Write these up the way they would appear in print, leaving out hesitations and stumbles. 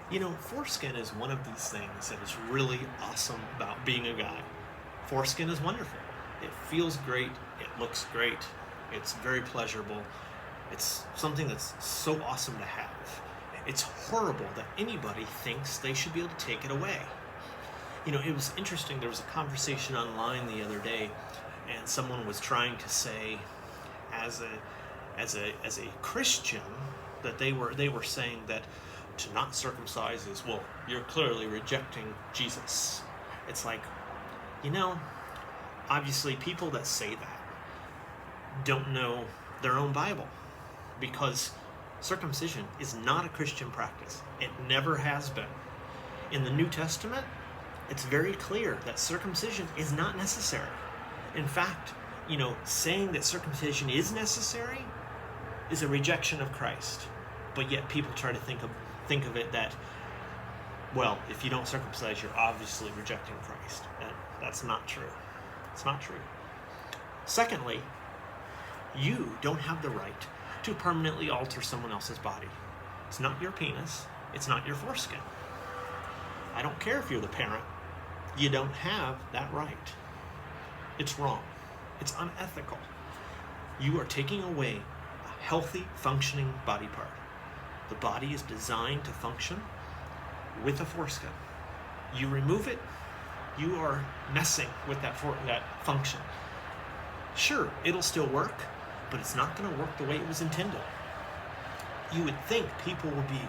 Foreskin is one of these things that is really awesome about being a guy. Foreskin is wonderful. It feels great. It looks great. It's very pleasurable. It's something that's so awesome to have. It's horrible that anybody thinks they should be able to take it away. It was interesting. There was a conversation online the other day, and someone was trying to say, as a Christian, that they were saying that to not circumcise is, well, you're clearly rejecting Jesus. It's like, obviously people that say that don't know their own Bible, because circumcision is not a Christian practice. It never has been. In the New Testament, it's very clear that circumcision is not necessary. In fact, saying that circumcision is necessary is a rejection of Christ. But yet people try to think of it that, well, if you don't circumcise, you're obviously rejecting Christ. And that's not true. It's not true. Secondly, you don't have the right to permanently alter someone else's body. It's not your penis. It's not your foreskin. I don't care if you're the parent. You don't have that right. It's wrong. It's unethical. You are taking away a healthy, functioning body part. The body is designed to function with a foreskin. You remove it, you are messing with that function. Sure, it'll still work, but it's not going to work the way it was intended. You would think people would be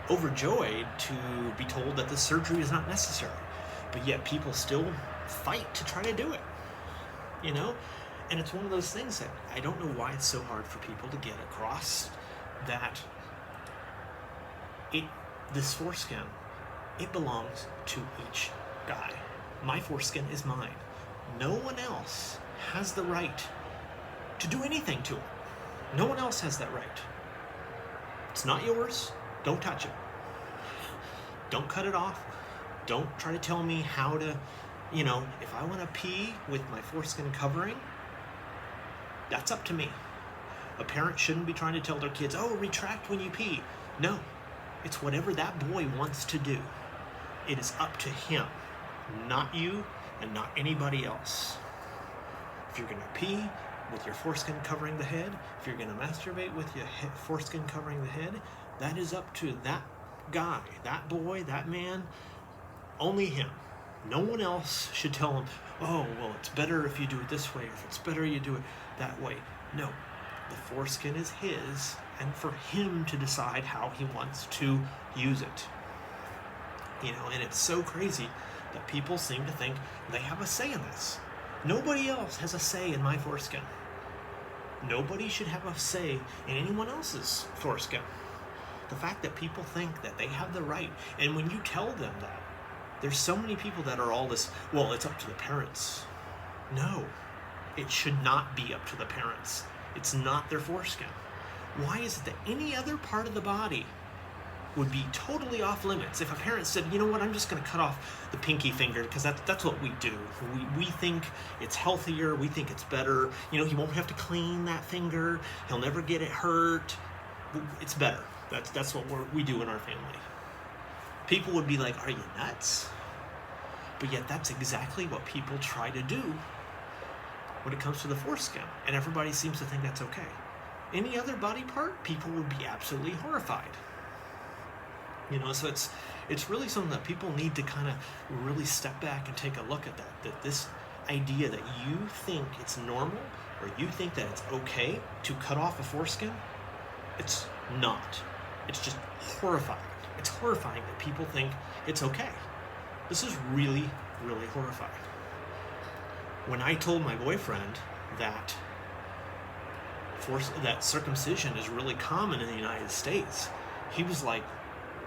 overjoyed to be told that the surgery is not necessary, but yet people still fight to try to do it. And it's one of those things that I don't know why it's so hard for people to get across that this foreskin, it belongs to each guy. My foreskin is mine. No one else has the right to do anything to it. No one else has that right. It's not yours. Don't touch it. Don't cut it off. Don't try to tell me how to, if I want to pee with my foreskin covering, that's up to me. A parent shouldn't be trying to tell their kids, oh, retract when you pee. No, it's whatever that boy wants to do. It is up to him, not you and not anybody else. If you're going to pee with your foreskin covering the head, if you're going to masturbate with your foreskin covering the head, that is up to that guy, that boy, that man, only him. No one else should tell him, oh, well, it's better if you do it this way, or if it's better you do it that way. No, the foreskin is his, and for him to decide how he wants to use it. And it's so crazy that people seem to think they have a say in this. Nobody else has a say in my foreskin. Nobody should have a say in anyone else's foreskin. The fact that people think that they have the right, and when you tell them that, there's so many people that are all this, well, it's up to the parents. No, it should not be up to the parents. It's not their foreskin. Why is it that any other part of the body would be totally off limits? If a parent said, you know what, I'm just going to cut off the pinky finger because that's what we do. We think it's healthier. We think it's better. He won't have to clean that finger. He'll never get it hurt. It's better. That's what we do in our family. People would be like, are you nuts? But yet that's exactly what people try to do when it comes to the foreskin. And everybody seems to think that's okay. Any other body part, people would be absolutely horrified. So it's really something that people need to kind of really step back and take a look at that this idea that you think it's normal or you think that it's okay to cut off a foreskin, it's not. It's just horrifying. It's horrifying that people think it's okay. This is really, really horrifying. When I told my boyfriend that circumcision is really common in the United States, he was like,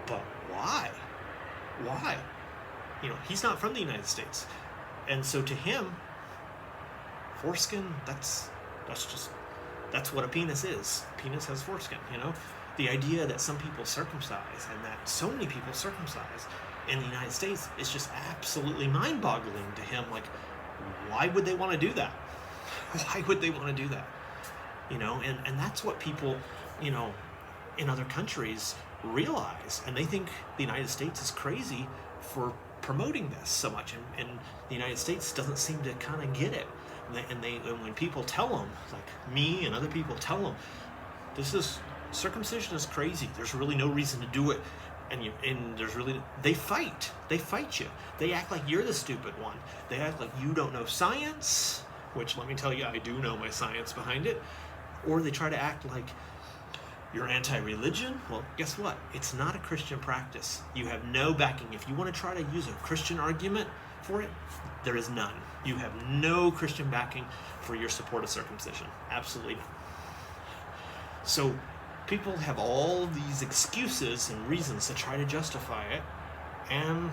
but why? Why? He's not from the United States. And so to him, foreskin, that's what a penis is. A penis has foreskin, The idea that some people circumcise and that so many people circumcise in the United States is just absolutely mind-boggling to him. Like, why would they want to do that? Why would they want to do that? And that's what people, in other countries realize, and they think the United States is crazy for promoting this so much, and the United States doesn't seem to kind of get it. And when people tell them, like me and other people tell them, circumcision is crazy. There's really no reason to do it, and there's really, they fight you. They act like you're the stupid one. They act like you don't know science, which let me tell you, I do know my science behind it. Or they try to act like you're anti-religion. Well, guess what? It's not a Christian practice. You have no backing. If you want to try to use a Christian argument for it, there is none. You have no Christian backing for your support of circumcision. Absolutely none. So people have all of these excuses and reasons to try to justify it, and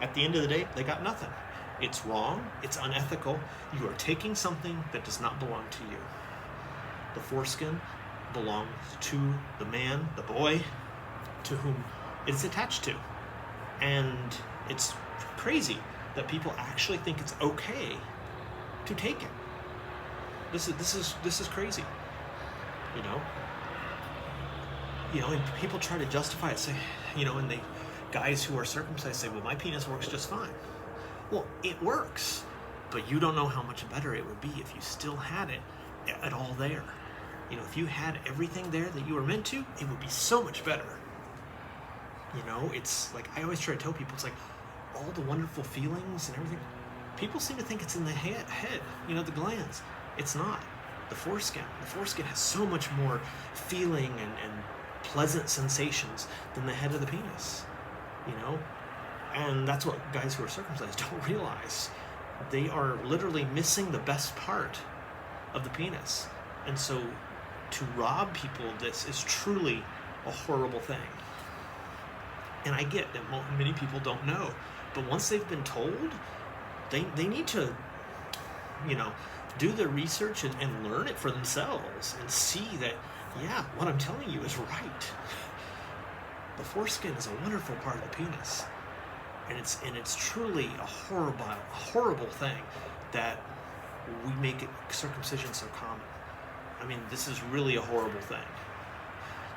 at the end of the day, they got nothing. It's wrong. It's unethical. You are taking something that does not belong to you. The foreskin belongs to the man, the boy, to whom it is attached to. And it's crazy that people actually think it's okay to take it. This is crazy. And people try to justify it, say, and the guys who are circumcised say, well, my penis works just fine. Well, it works, but you don't know how much better it would be if you still had it at all there. If you had everything there that you were meant to, it would be so much better. It's like, I always try to tell people, it's like all the wonderful feelings and everything, people seem to think it's in the head, the glands. It's not. The foreskin has so much more feeling and pleasant sensations than the head of the penis, and that's what guys who are circumcised don't realize. They are literally missing the best part of the penis. And so to rob people of this is truly a horrible thing. And I get that many people don't know, but once they've been told, they need to, do the research and learn it for themselves and see that, yeah, what I'm telling you is right. The foreskin is a wonderful part of the penis, and it's truly a horrible thing that we make circumcision so common. I mean, this is really a horrible thing.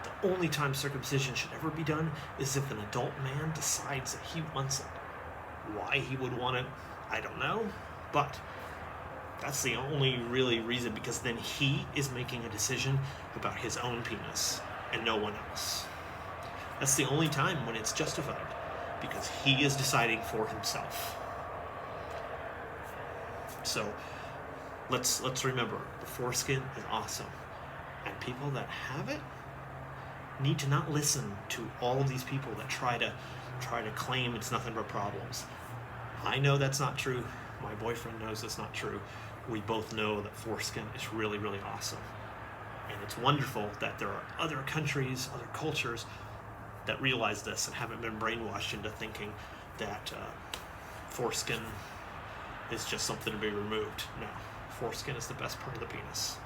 The only time circumcision should ever be done is if an adult man decides that he wants it. Why he would want it, I don't know, but that's the only really reason, because then he is making a decision about his own penis and no one else. That's the only time when it's justified, because he is deciding for himself. So let's remember, the foreskin is awesome, and people that have it need to not listen to all of these people that try to claim it's nothing but problems. I know that's not true. My boyfriend knows it's not true. We both know that foreskin is really, really awesome. And it's wonderful that there are other countries, other cultures that realize this and haven't been brainwashed into thinking that foreskin is just something to be removed. No, foreskin is the best part of the penis.